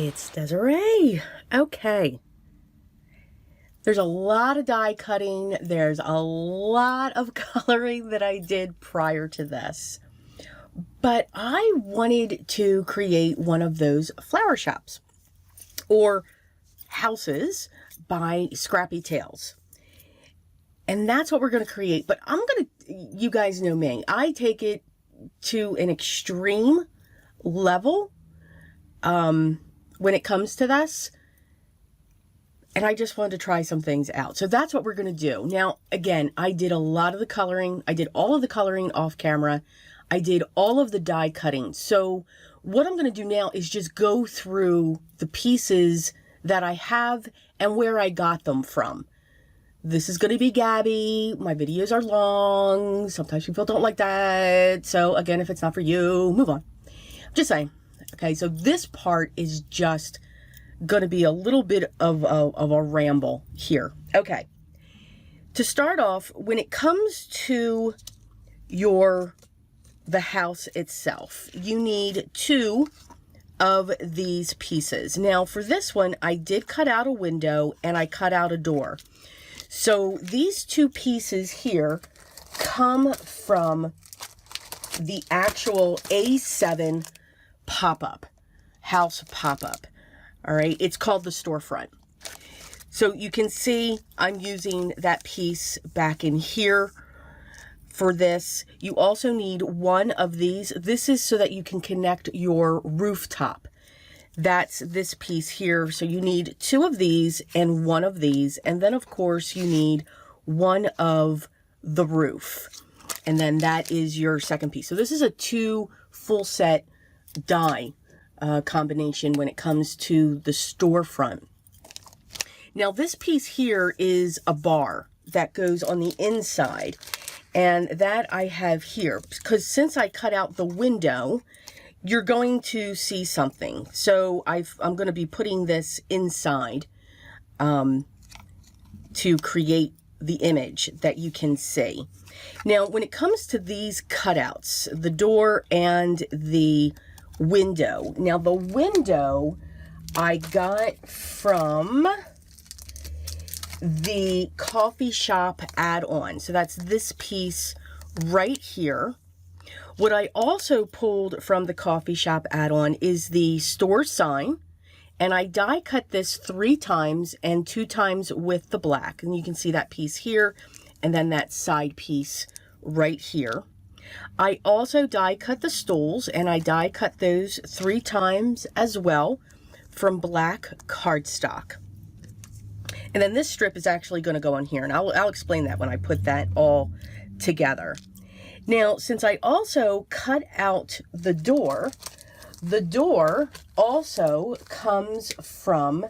It's Desiree. Okay. There's a lot of die cutting. There's a lot of coloring that I did prior to this. But I wanted to create one of those flower shops or houses by Scrappy Tales. And that's what we're going to create. But you guys know me. I take it to an extreme level when it comes to this. And I just wanted to try some things out. So that's what we're going to do. Now, again, I did a lot of the coloring. I did all of the coloring off camera. I did all of the die cutting. So what I'm going to do now is just go through the pieces that I have and where I got them from. This is going to be Gabby. My videos are long. Sometimes people don't like that. So again, if it's not for you, move on. I'm just saying. Okay, so this part is just going to be a little bit of a ramble here. Okay, to start off, when it comes to the house itself, you need 2 of these pieces. Now for this one, I did cut out a window and I cut out a door. So these 2 pieces here come from the actual A7 pop-up, house pop-up. All right, it's called the Storefront. So you can see I'm using that piece back in here for this. You also need 1 of these. This is so that you can connect your rooftop. That's this piece here. So you need 2 of these and 1 of these. And then of course you need 1 of the roof. And then that is your second piece. So this is a 2 full set die combination when it comes to the Storefront. Now this piece here is a bar that goes on the inside, and that I have here because since I cut out the window, you're going to see something. So I'm going to be putting this inside to create the image that you can see. Now when it comes to these cutouts, the door and the window. Now the window I got from the coffee shop add-on. So that's this piece right here. What I also pulled from the coffee shop add-on is the store sign. And I die cut this 3 times and 2 times with the black. And you can see that piece here and then that side piece right here. I also die cut the stools, and I die cut those 3 times as well from black cardstock. And then this strip is actually going to go on here, and I'll explain that when I put that all together. Now, since I also cut out the door also comes from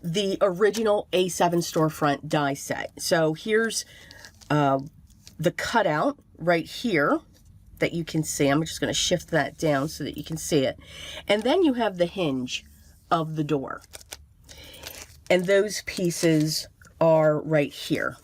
the original A7 Storefront die set. So here's the cutout right here that you can see. I'm just going to shift that down so that you can see it. And then you have the hinge of the door. And those pieces are right here.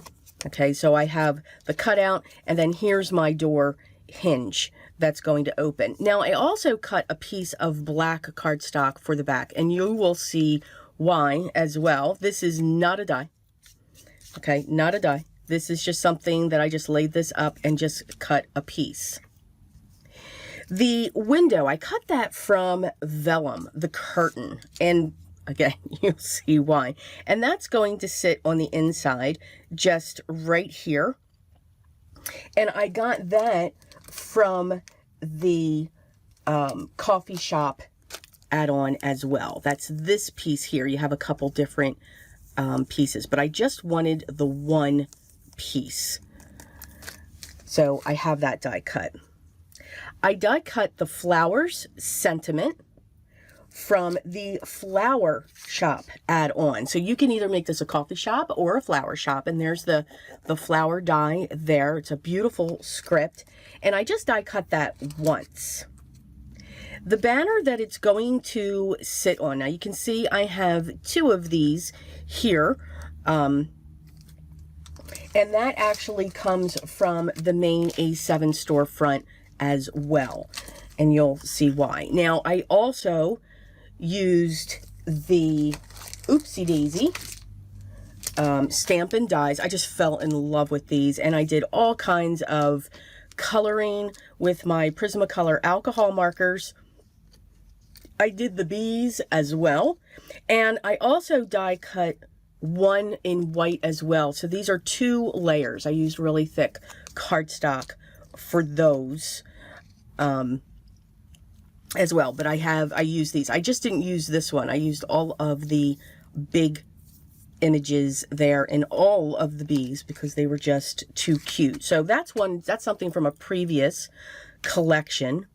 Okay, so I have the cutout, and then here's my door hinge that's going to open. Now I also cut a piece of black cardstock for the back, and you will see why as well. This is not a die. Okay, not a die. This is just something that I just laid this up and just cut a piece. The window, I cut that from vellum, the curtain, and again, you'll see why. And that's going to sit on the inside, just right here. And I got that from the coffee shop add-on as well. That's this piece here. You have a couple different pieces, but I just wanted the 1 piece. So I have that die cut. I die cut the flowers sentiment from the flower shop add-on. So you can either make this a coffee shop or a flower shop, and there's the flower die there. It's a beautiful script, and I just die cut that once. The banner that it's going to sit on, now you can see I have 2 of these here. And that actually comes from the main A7 Storefront as well. And you'll see why. Now, I also used the Oopsie Daisy Stampin' Dies. I just fell in love with these, and I did all kinds of coloring with my Prismacolor alcohol markers. I did the bees as well, and I also die cut one in white as well. So these are 2 layers. I used really thick cardstock for those as well, but I used these. I just didn't use this one. I used all of the big images there in all of the bees because they were just too cute. So that's something from a previous collection.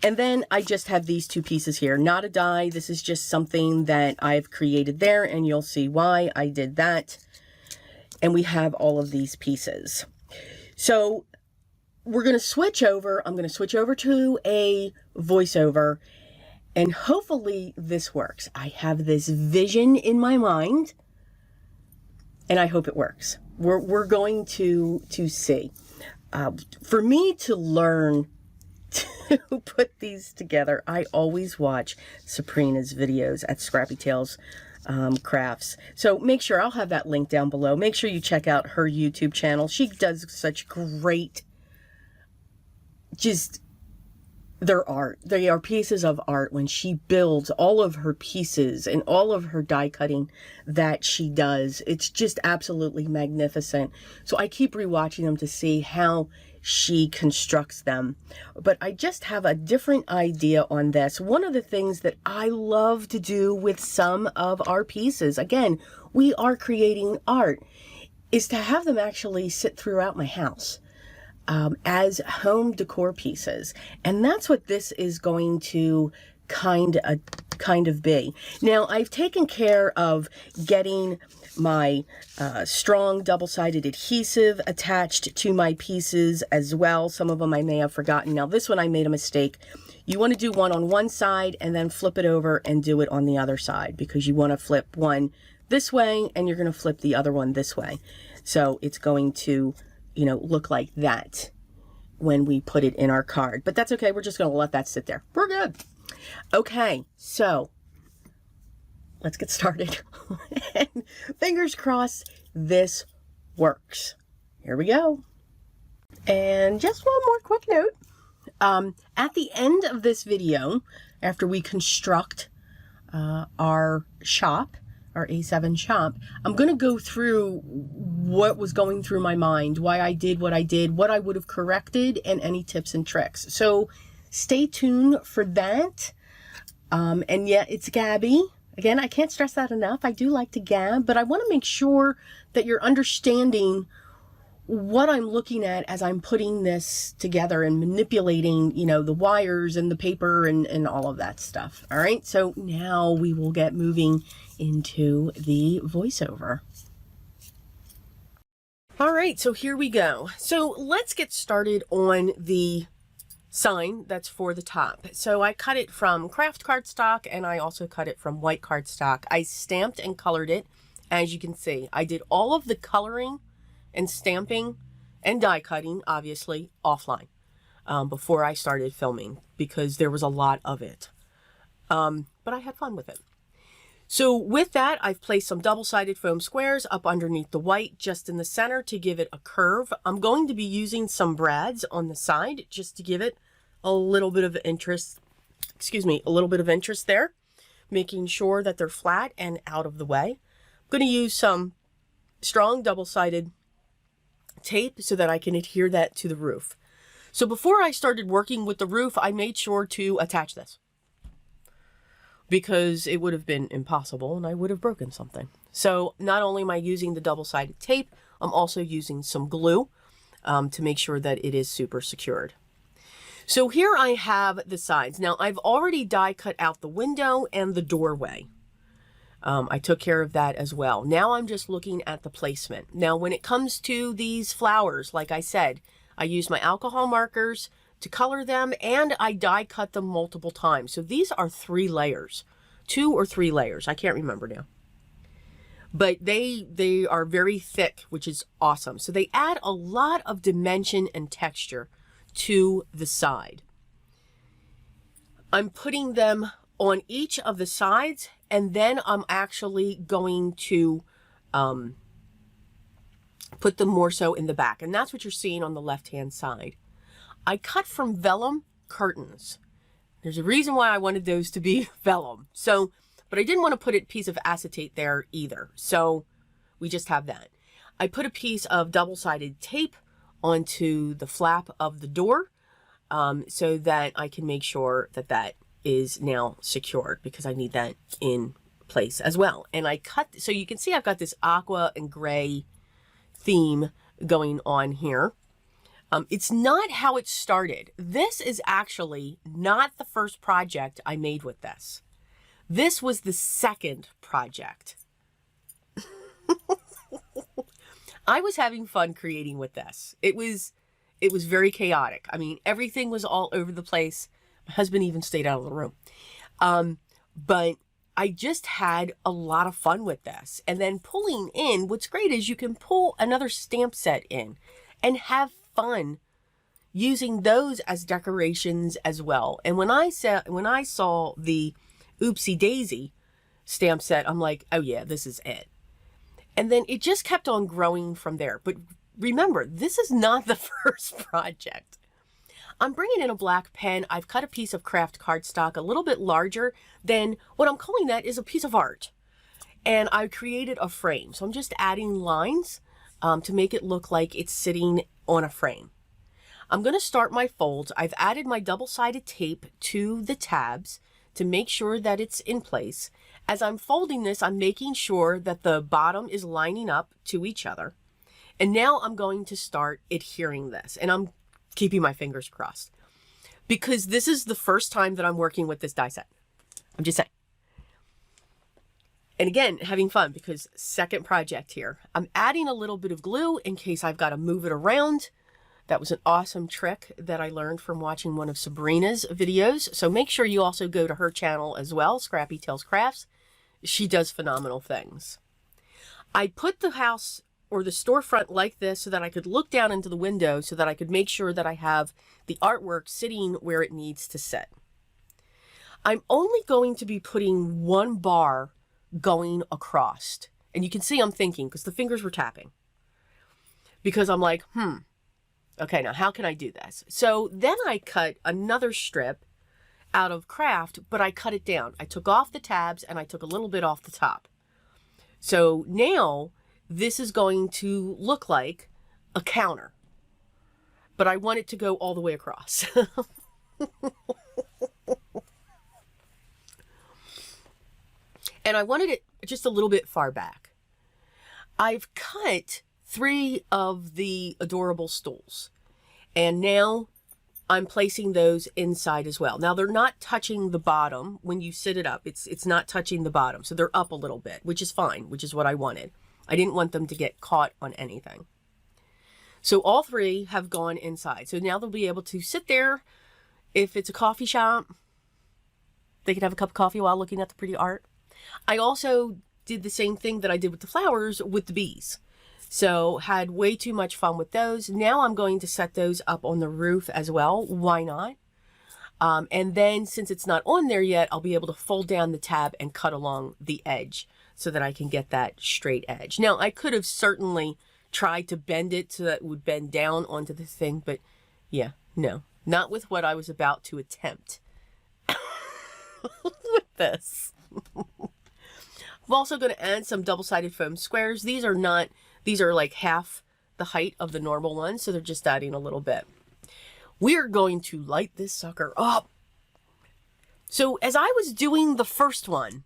And then I just have these 2 pieces here, not a die. This is just something that I've created there, and you'll see why I did that. And we have all of these pieces. So we're going to switch over. I'm going to switch over to a voiceover, and hopefully this works. I have this vision in my mind, and I hope it works. We're going to see. For me to learn to put these together, I always watch Sabrina's videos at Scrappy Tales Crafts. So make sure, I'll have that link down below. Make sure you check out her YouTube channel. She does such great, their art. They are pieces of art when she builds all of her pieces and all of her die cutting that she does. It's just absolutely magnificent. So I keep rewatching them to see how she constructs them. But I just have a different idea on this. One of the things that I love to do with some of our pieces, again, we are creating art, is to have them actually sit throughout my house. As home decor pieces. And that's what this is going to kind of be. Now, I've taken care of getting my strong double-sided adhesive attached to my pieces as well. Some of them I may have forgotten. Now, this one I made a mistake. You want to do one on one side and then flip it over and do it on the other side, because you want to flip one this way and you're going to flip the other one this way. So it's going to, you know, look like that when we put it in our card. But that's okay. We're just going to let that sit there. We're good. Okay, so let's get started. And fingers crossed this works. Here we go. And just one more quick note. At the end of this video, after we construct our shop, our A7 shop, I'm going to go through what was going through my mind, why I did, what I would have corrected, and any tips and tricks. So stay tuned for that. And yeah, it's Gabby. Again, I can't stress that enough. I do like to gab, but I want to make sure that you're understanding what I'm looking at as I'm putting this together and manipulating, you know, the wires and the paper and all of that stuff. All right, so now we will get moving into the voiceover. All right, so here we go. So let's get started on the sign that's for the top. So I cut it from craft cardstock, and I also cut it from white cardstock. I stamped and colored it, as you can see. I did all of the coloring and stamping and die cutting, obviously, offline before I started filming, because there was a lot of it. But I had fun with it. So with that, I've placed some double-sided foam squares up underneath the white, just in the center, to give it a curve. I'm going to be using some brads on the side just to give it a little bit of interest, a little bit of interest there, making sure that they're flat and out of the way. I'm going to use some strong double-sided tape so that I can adhere that to the roof. So before I started working with the roof, I made sure to attach this, because it would have been impossible and I would have broken something. So not only am I using the double-sided tape, I'm also using some glue to make sure that it is super secured. So here I have the sides. Now I've already die cut out the window and the doorway. I took care of that as well. Now I'm just looking at the placement. Now when it comes to these flowers, like I said, I use my alcohol markers to color them, and I die cut them multiple times. So these are 3 layers, 2 or 3 layers. I can't remember now. But they are very thick, which is awesome. So they add a lot of dimension and texture to the side. I'm putting them on each of the sides, and then I'm actually going to put them more so in the back. And that's what you're seeing on the left-hand side. I cut from vellum curtains. There's a reason why I wanted those to be vellum. So, but I didn't want to put a piece of acetate there either. So we just have that. I put a piece of double-sided tape onto the flap of the door so that I can make sure that that is now secured, because I need that in place as well. And I cut, so you can see I've got this aqua and gray theme going on here. It's not how it started. This is actually not the first project I made with this. This was the second project. I was having fun creating with this. It was very chaotic. I mean, everything was all over the place. My husband even stayed out of the room. But I just had a lot of fun with this. And then pulling in, what's great is you can pull another stamp set in and have fun using those as decorations as well. And when I saw the Oopsie Daisy stamp set, I'm like, oh yeah, this is it. And then it just kept on growing from there. But remember, this is not the first project. I'm bringing in a black pen. I've cut a piece of craft cardstock a little bit larger than what I'm calling that is a piece of art. And I created a frame. So I'm just adding lines to make it look like it's sitting on a frame. I'm going to start my folds. I've added my double-sided tape to the tabs to make sure that it's in place. As I'm folding this, I'm making sure that the bottom is lining up to each other. And now I'm going to start adhering this. And I'm keeping my fingers crossed, because this is the first time that I'm working with this die set. I'm just saying. And again, having fun, because second project here. I'm adding a little bit of glue in case I've got to move it around. That was an awesome trick that I learned from watching one of Sabrina's videos. So make sure you also go to her channel as well, Scrappy Tales Crafts. She does phenomenal things. I put the house or the storefront like this so that I could look down into the window, so that I could make sure that I have the artwork sitting where it needs to sit. I'm only going to be putting one bar going across. And you can see I'm thinking, because the fingers were tapping. Because I'm like, okay, now how can I do this? So then I cut another strip out of craft, but I cut it down. I took off the tabs and I took a little bit off the top. So now this is going to look like a counter, but I want it to go all the way across. And I wanted it just a little bit far back. I've cut 3 of the adorable stools, and now I'm placing those inside as well. Now they're not touching the bottom when you sit it up. It's not touching the bottom, so they're up a little bit, which is fine, which is what I wanted. I didn't want them to get caught on anything. So all 3 have gone inside. So now they'll be able to sit there. If it's a coffee shop, they can have a cup of coffee while looking at the pretty art. I also did the same thing that I did with the flowers with the bees. So had way too much fun with those. Now I'm going to set those up on the roof as well. Why not? And then since it's not on there yet, I'll be able to fold down the tab and cut along the edge so that I can get that straight edge. Now I could have certainly tried to bend it so that it would bend down onto the thing, but yeah, no, not with what I was about to attempt with this. I'm also going to add some double-sided foam squares. These are like half the height of the normal one, so they're just adding a little bit. We're going to light this sucker up. So as I was doing the first one,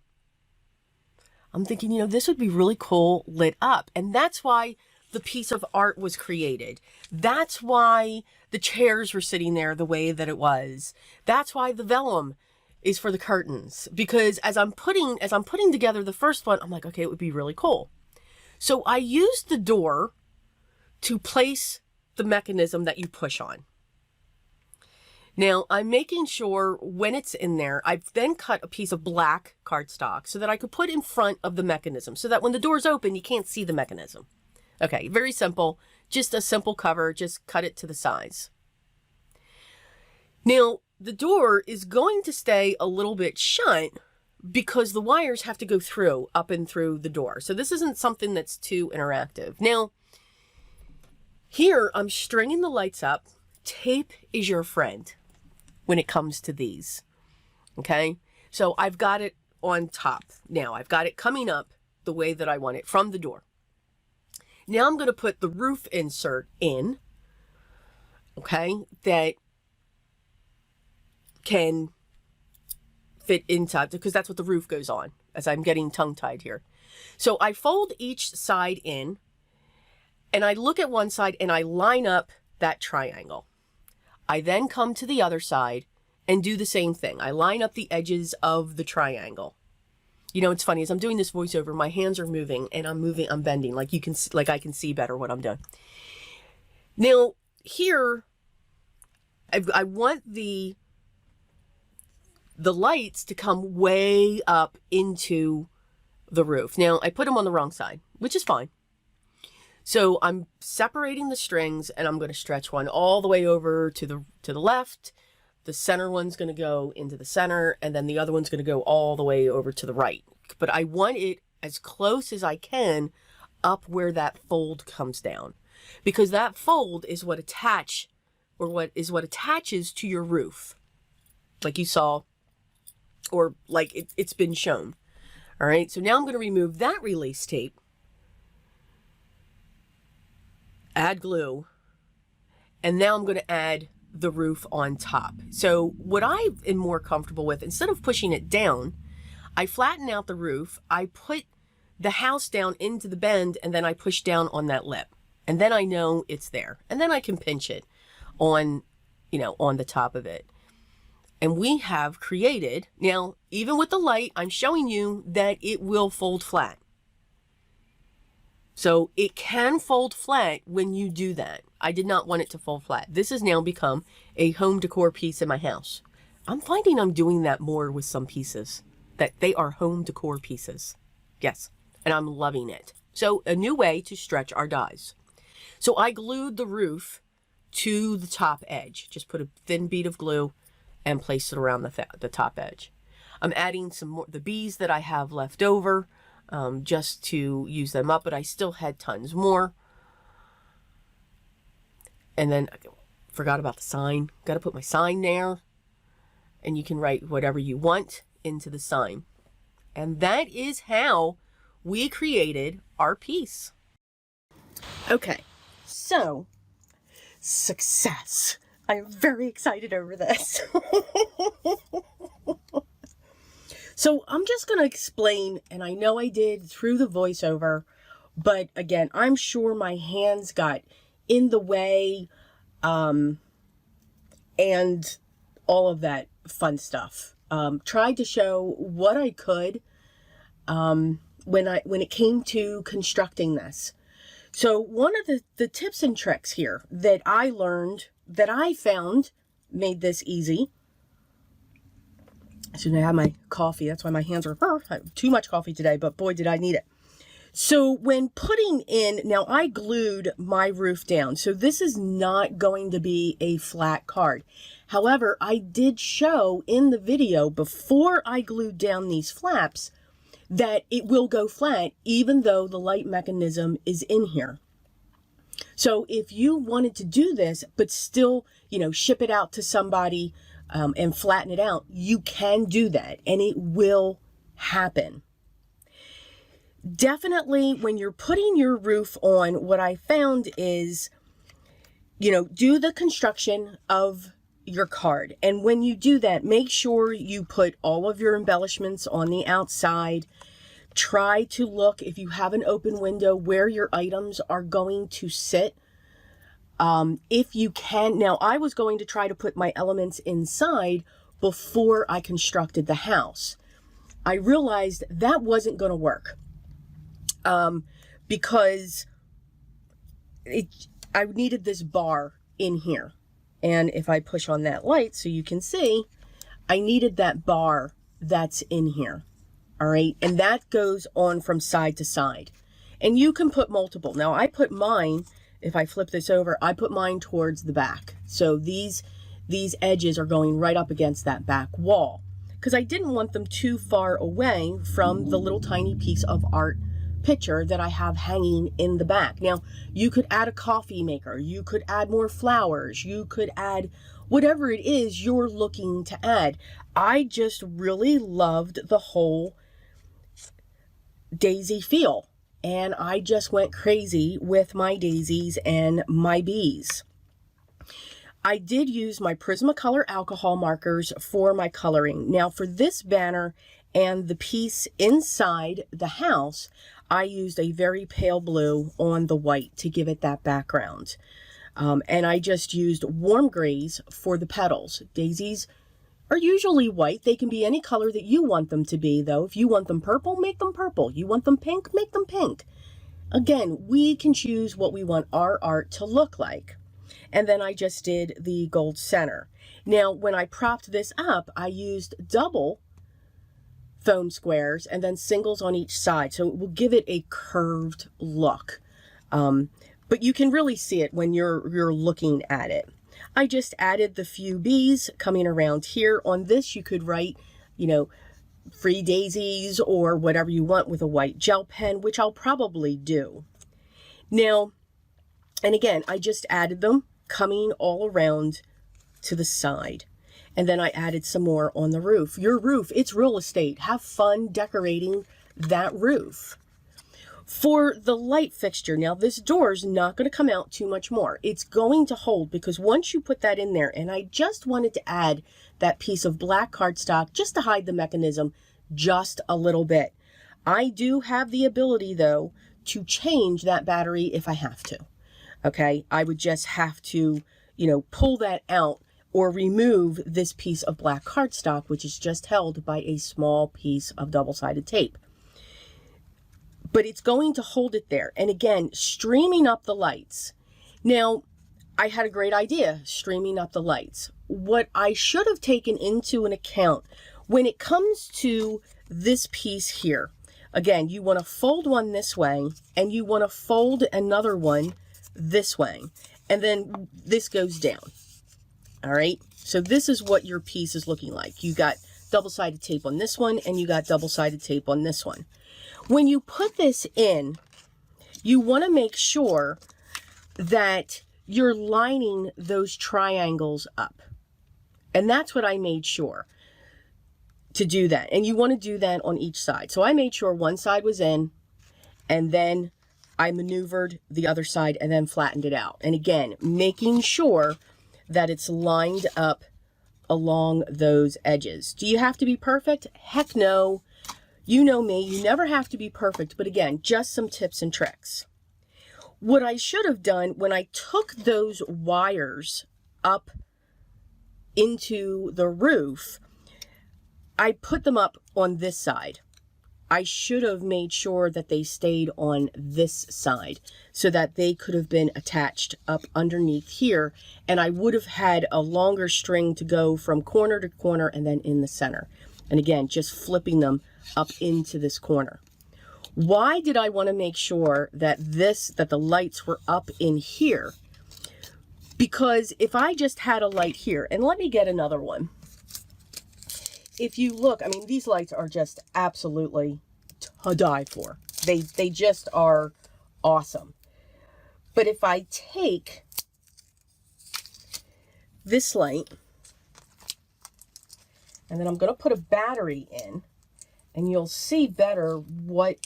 I'm thinking, you know, this would be really cool lit up. And that's why the piece of art was created. That's why the chairs were sitting there the way that it was. That's why the vellum is for the curtains, because as I'm putting together the first one, I'm like, okay, it would be really cool. So I used the door to place the mechanism that you push on. Now I'm making sure when it's in there, I've then cut a piece of black cardstock so that I could put in front of the mechanism so that when the door's open, you can't see the mechanism. Okay, very simple, just a simple cover, just cut it to the size. Now, the door is going to stay a little bit shut because the wires have to go through, up and through the door. So this isn't something that's too interactive. Now, here I'm stringing the lights up. Tape is your friend when it comes to these. Okay, so I've got it on top. Now I've got it coming up the way that I want it from the door. Now I'm going to put the roof insert in, okay, that can fit inside, because that's what the roof goes on, as I'm getting tongue-tied here. So I fold each side in, and I look at one side and I line up that triangle. I then come to the other side and do the same thing. I line up the edges of the triangle. You know, it's funny, as I'm doing this voiceover, my hands are moving and I'm bending, like you can see, like I can see better what I'm doing. Now, here, I want the lights to come way up into the roof. Now, I put them on the wrong side, which is fine. So I'm separating the strings, and I'm going to stretch one all the way over to the left. The center one's going to go into the center, and then the other one's going to go all the way over to the right. But I want it as close as I can up where that fold comes down, because that fold is what attaches to your roof, like you saw, or like it's been shown. All right, so now I'm going to remove that release tape, add glue, and now I'm going to add the roof on top. So what I am more comfortable with, instead of pushing it down, I flatten out the roof, I put the house down into the bend, and then I push down on that lip. And then I know it's there. And then I can pinch it on, you know, on the top of it. And we have created, now, even with the light, I'm showing you that it will fold flat. So it can fold flat when you do that. I did not want it to fold flat. This has now become a home decor piece in my house. I'm finding I'm doing that more with some pieces, that they are home decor pieces. Yes, and I'm loving it. So a new way to stretch our dies. So I glued the roof to the top edge. Just put a thin bead of glue and place it around the top edge. I'm adding some more, the bees that I have left over, just to use them up, but I still had tons more. And then I forgot about the sign. Got to put my sign there, and you can write whatever you want into the sign. And that is how we created our piece. Okay, so success. I am very excited over this. So I'm just going to explain, and I know I did through the voiceover, but again, I'm sure my hands got in the way, and all of that fun stuff. Tried to show what I could, when it came to constructing this. So one of the tips and tricks here that I learned, that I found made this easy. So I have my coffee. That's why my hands are, I have too much coffee today, but boy, did I need it. So when putting in, now I glued my roof down. So this is not going to be a flat card. However, I did show in the video before I glued down these flaps that it will go flat even though the light mechanism is in here. So if you wanted to do this, but still, you know, ship it out to somebody, and flatten it out, you can do that, and it will happen. Definitely, when you're putting your roof on, what I found is, you know, do the construction of your card. And when you do that, make sure you put all of your embellishments on the outside. Try to look, if you have an open window, where your items are going to sit. If you can, now I was going to try to put my elements inside before I constructed the house. I realized that wasn't going to work, because I needed this bar in here. And if I push on that light so you can see, I needed that bar that's in here. All right. And that goes on from side to side, and you can put multiple. Now I put mine, if I flip this over, I put mine towards the back. So these these edges are going right up against that back wall, because I didn't want them too far away from the little tiny piece of art picture that I have hanging in the back. Now, you could add a coffee maker, you could add more flowers, you could add whatever it is you're looking to add. I just really loved the whole daisy feel, and I just went crazy with my daisies and my bees. I did use my Prismacolor alcohol markers for my coloring. Now, for this banner and the piece inside the house, I used a very pale blue on the white to give it that background. And I just used warm grays for the petals. Daisies are usually white. They can be any color that you want them to be, though. If you want them purple, make them purple. You want them pink, make them pink. Again, we can choose what we want our art to look like. And then I just did the gold center. Now, when I propped this up, I used double foam squares and then singles on each side, so it will give it a curved look. But you can really see it when you're looking at it. I just added the few bees coming around here. On this, you could write, you know, free daisies or whatever you want with a white gel pen, which I'll probably do. Now, and again, I just added them coming all around to the side. And then I added some more on the roof. Your roof, it's real estate. Have fun decorating that roof. For the light fixture, now this door is not going to come out too much more. It's going to hold, because once you put that in there, and I just wanted to add that piece of black cardstock just to hide the mechanism just a little bit. I do have the ability, though, to change that battery if I have to. Okay, I would just have to, you know, pull that out or remove this piece of black cardstock, which is just held by a small piece of double-sided tape. But it's going to hold it there. And again, streaming up the lights. Now, I had a great idea, streaming up the lights. What I should have taken into an account when it comes to this piece here, again, you want to fold one this way and you want to fold another one this way. And then this goes down. All right. So this is what your piece is looking like. You got double-sided tape on this one and you got double-sided tape on this one. When you put this in, you want to make sure that you're lining those triangles up. And that's what I made sure to do that. And you want to do that on each side. So I made sure one side was in, and then I maneuvered the other side and then flattened it out. And again, making sure that it's lined up along those edges. Do you have to be perfect? Heck no. You know me, you never have to be perfect, but again, just some tips and tricks. What I should have done when I took those wires up into the roof, I put them up on this side. I should have made sure that they stayed on this side so that they could have been attached up underneath here, and I would have had a longer string to go from corner to corner and then in the center. And again, just flipping them up into this corner. Why did I want to make sure that the lights were up in here? Because if I just had a light here, and let me get another one. If you look, I mean, these lights are just absolutely to die for. They just are awesome. But if I take this light, and then I'm going to put a battery in, and you'll see better what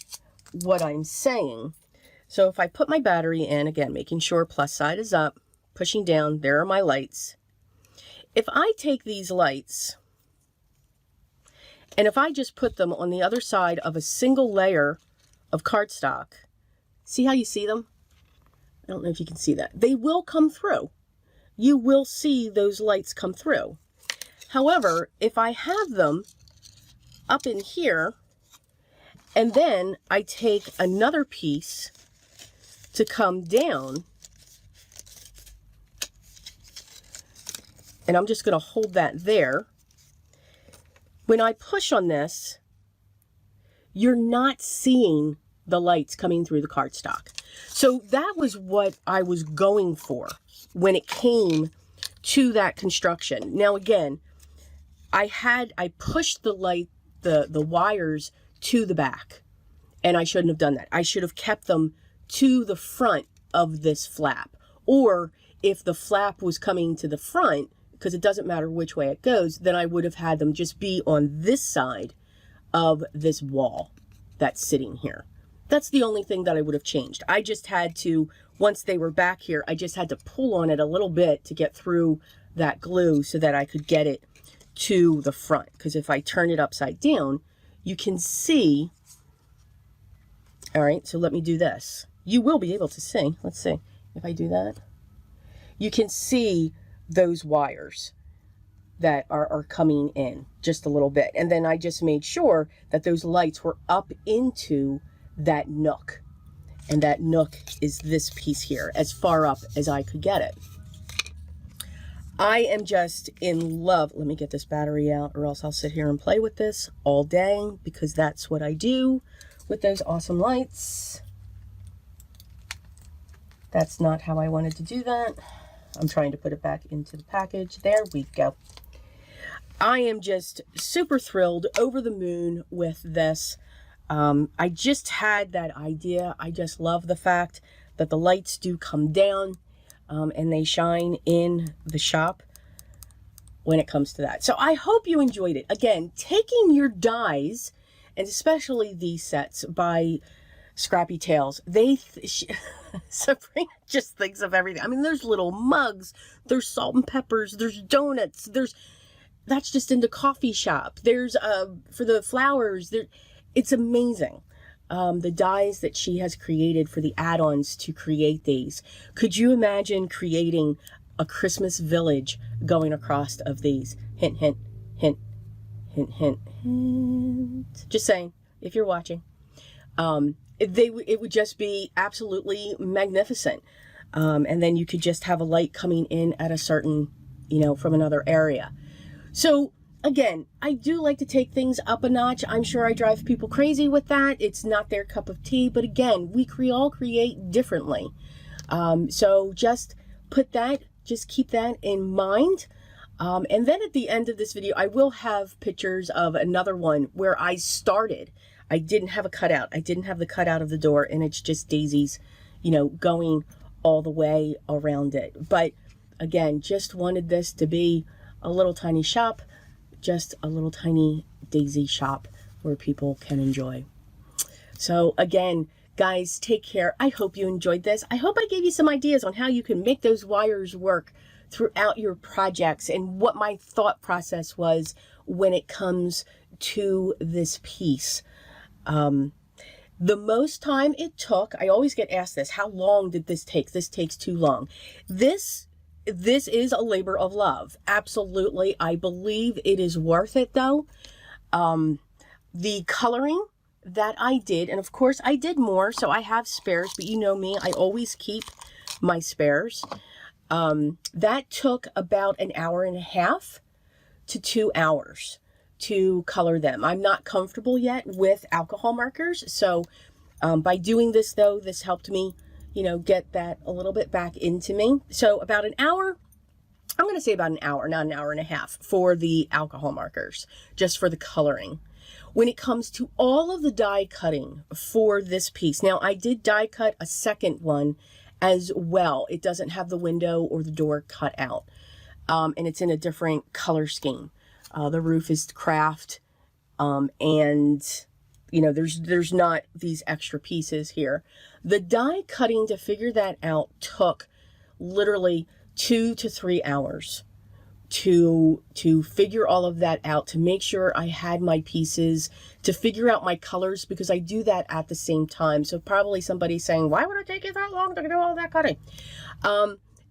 I'm saying. So if I put my battery in, again, making sure plus side is up, pushing down, there are my lights. If I take these lights, and if I just put them on the other side of a single layer of cardstock, see how you see them? I don't know if you can see that. They will come through. You will see those lights come through. However, if I have them up in here, and then I take another piece to come down, and I'm just going to hold that there. When I push on this, you're not seeing the lights coming through the cardstock. So that was what I was going for when it came to that construction. Now again, I pushed the wires to the back, and I shouldn't have done that. I should have kept them to the front of this flap. Or if the flap was coming to the front, because it doesn't matter which way it goes, then I would have had them just be on this side of this wall that's sitting here. That's the only thing that I would have changed. I just had to, once they were back here, I just had to pull on it a little bit to get through that glue so that I could get it to the front. Because if I turn it upside down, you can see. All right, so let me do this. You will be able to see. Let's see if I do that. You can see those wires that are coming in just a little bit. And then I just made sure that those lights were up into that nook. And that nook is this piece here, as far up as I could get it. I am just in love. Let me get this battery out, or else I'll sit here and play with this all day, because that's what I do with those awesome lights. That's not how I wanted to do that. I'm trying to put it back into the package. There we go. I am just super thrilled, over the moon with this. I just had that idea. I just love the fact that the lights do come down and they shine in the shop when it comes to that. So I hope you enjoyed it. Again, taking your dies, and especially these sets by Scrappy Tales, Sabrina just thinks of everything. I mean, there's little mugs, there's salt and peppers, there's donuts, that's just in the coffee shop. There's for the flowers, it's amazing. The dies that she has created for the add-ons to create these. Could you imagine creating a Christmas village going across of these? Hint, hint, hint, hint, hint, hint. Just saying, if you're watching. It would just be absolutely magnificent. And then you could just have a light coming in at a certain, from another area. So again, I do like to take things up a notch. I'm sure I drive people crazy with that. It's not their cup of tea, but again, we all create differently. So just keep that in mind. And then at the end of this video, I will have pictures of another one where I started. I didn't have a cutout. I didn't have the cutout of the door, and it's just daisies, going all the way around it. But again, just wanted this to be a little tiny shop, just a little tiny daisy shop where people can enjoy. So again, guys, take care. I hope you enjoyed this. I hope I gave you some ideas on how you can make those wires work throughout your projects, and what my thought process was when it comes to this piece. The most time it took, I always get asked this, how long did this take? This takes too long. This is a labor of love. Absolutely. I believe it is worth it though. The coloring that I did, and of course I did more, so I have spares, but you know me, I always keep my spares. That took about 1.5 hours to 2 hours to color them. I'm not comfortable yet with alcohol markers, so by doing this though, this helped me get that a little bit back into me. So about 1 hour, I'm going to say about 1 hour, not 1.5 hours for the alcohol markers, just for the coloring. When it comes to all of the die cutting for this piece, now I did die cut a second one as well. It doesn't have the window or the door cut out, and it's in a different color scheme. The roof is craft, and there's not these extra pieces here. The die cutting to figure that out took literally 2 to 3 hours to figure all of that out, to make sure I had my pieces, to figure out my colors, because I do that at the same time. So probably somebody's saying, why would it take you that long to do all that cutting?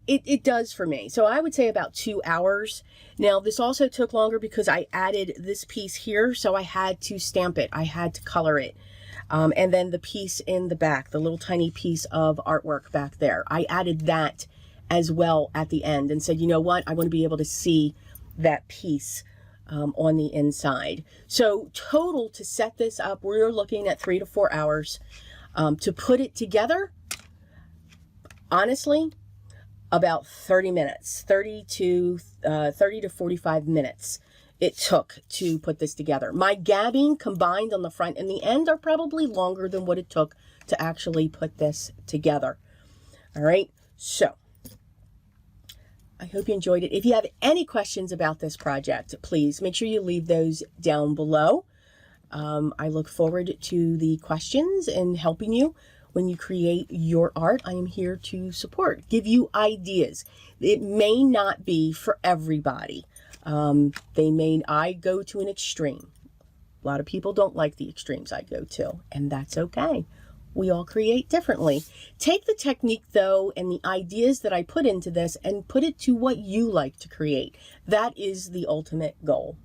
It does for me. So I would say about 2 hours. Now this also took longer because I added this piece here, so I had to stamp it. I had to color it. And then the piece in the back, the little tiny piece of artwork back there, I added that as well at the end and said, you know what, I want to be able to see that piece on the inside. So total to set this up, we're looking at 3 to 4 hours. To put it together, honestly, about 30 minutes, 30 to 45 minutes it took to put this together. My gabbing combined on the front and the end are probably longer than what it took to actually put this together. All right, so I hope you enjoyed it. If you have any questions about this project, please make sure you leave those down below. I look forward to the questions and helping you when you create your art. I am here to support, give you ideas. It may not be for everybody. I go to an extreme. A lot of people don't like the extremes I go to, and that's okay. We all create differently. Take the technique, though, and the ideas that I put into this and put it to what you like to create. That is the ultimate goal.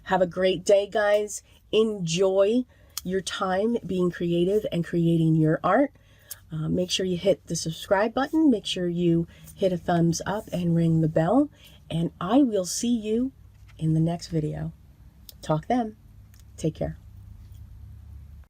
Have a great day, guys. Enjoy your time being creative and creating your art. Make sure you hit the subscribe button. Make sure you hit a thumbs up and ring the bell. And I will see you in the next video. Talk then. Take care.